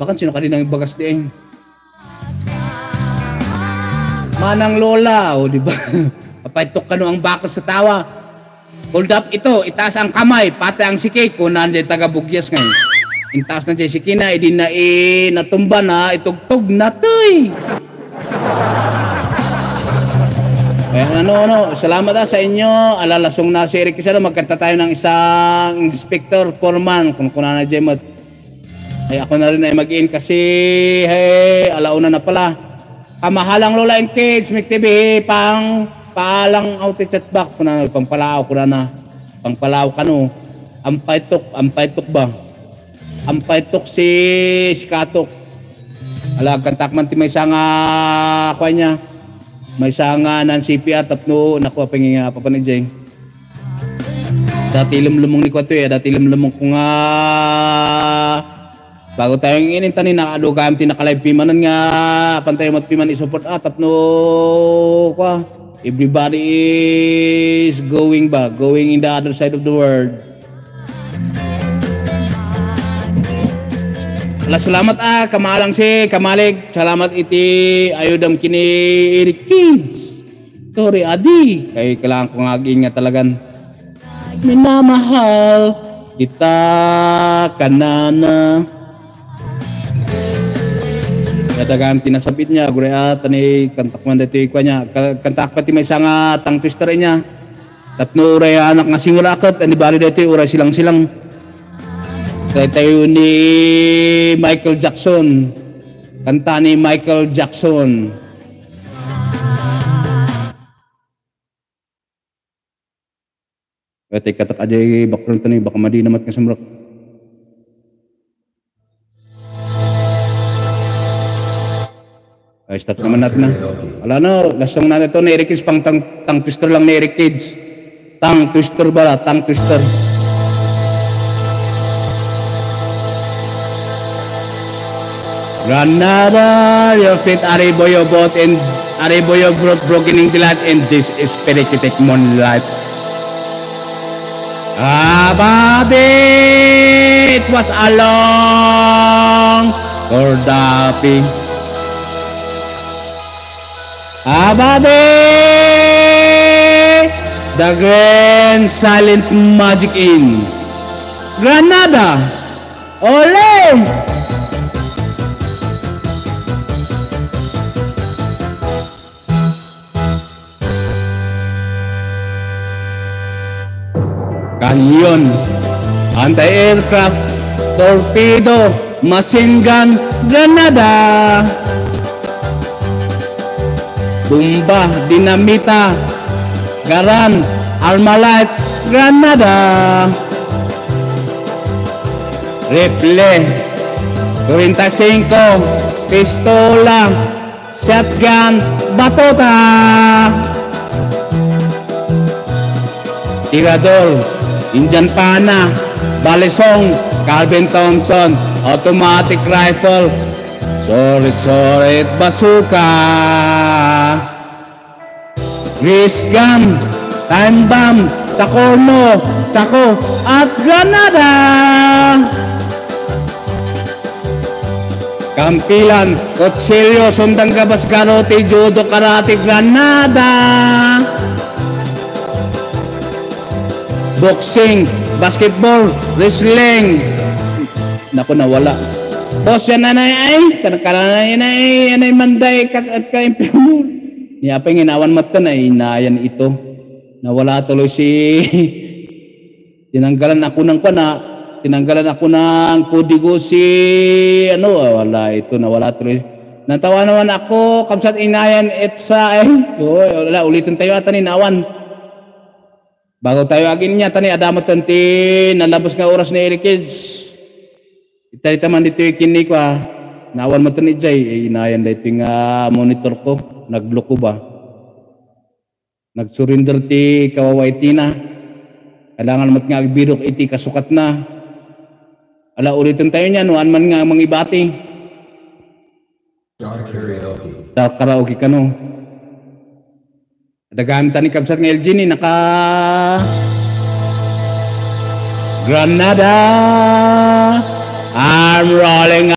Bakit sino kanina yung bagas di eh? Manang lola, o di ba? Papaitok ka no ang bakas sa tawa. Hold up ito, itaas ang kamay, pati ang sikay ko nandiyan taga-bugyas ngayon. Intaas na dyan si Kina, edi na natumba na, itugtog na to'y. Salamat sa inyo. Alalasong na si Eric Quezado, magkanta tayo ng isang inspector foreman kung kuna na dyan. Ay ako na rin ay mag-in kasi alauna na pala. Kamahalang Lola and Kids, Mick TV, paalang outage at back ko na, pangpalaaw ko na. Pangpalaaw ka no. Ampaitok ba? Ampaitok si Katok. Alagang takman ti may sanga kwa niya. May sanga ng CPR tapno nakuha penginga pa panijay. Dati lumlumong ni ko to dati lumlumong ko nga bago tayong inintanin nakadugam ti nakalive pimanan nga pantay mat piman i-support tapno kwa everybody is going in the other side of the world. Salamat kamalang si Kamalig. Salamat iti ayudam kini Eric Kids. Tori adi. Kaya kailangan ko nga nga talagan. Minamahal kita kanana. Katagaan tinasabit niya. Gura tani kantak man dito ikwa niya. Kantak pati may sanga tang twister niya. Tatno uray anak nga singulakot. Ani bali dito uray silang. Tayo ni Michael Jackson. Kanta ni Michael Jackson. Kaya katak aja background tani baka madi namat ka sumrok. Ay start naman natin na. Wala no, lasong natin ito ni Eric Kids pang tang twister lang ni Eric Kids. Tang twister ba? Tang twister. Granada, your feet Ariboyo boat and Ariboyo broken in the light and this is perikitek moonlight. But it was along Cordapi. The grand silent magic in Granada. Ole! Kanyon, anti-aircraft, torpedo, machine gun, granada, bomba, dinamita, garan, armalite, granada, rifle, 45, pistola, shotgun, batuta, tirador, Indian Pana, Balisong, Calvin Thompson, automatic rifle, sorit bazooka, grease gun, time bomb, tsako, at granada. Kampilan, kutsilyo, sundang gabas karote, judo, karate, granada. Boxing, basketball, wrestling. Naku, nawala. Boss, yan nanay ay. Kanay nanay manday at ka-implemur. Niyapay nginawan mata na inayan ito. Nawala tuloy tinanggalan ako ng kodigo wala ito, nawala tuloy. Natawa naman ako, kamsat inayan etsa wala, ulitin tayo ata ninawan. Bago tayo agin niya, tani adamat tanti, nalabos nga oras na Eric Kids. Itarita man dito yung kinik nawan mo tani Jay, inayan dito yung monitor ko, nagloko ba? Nagsurrender ti kawaway tina. Kailangan mat nga agbirok iti kasukat na. Ala ulitin tayo niya, nuan man nga mangibati. Karaoke ka no. Dagamit ni kabsat ng LG ni naka Granada, I'm rolling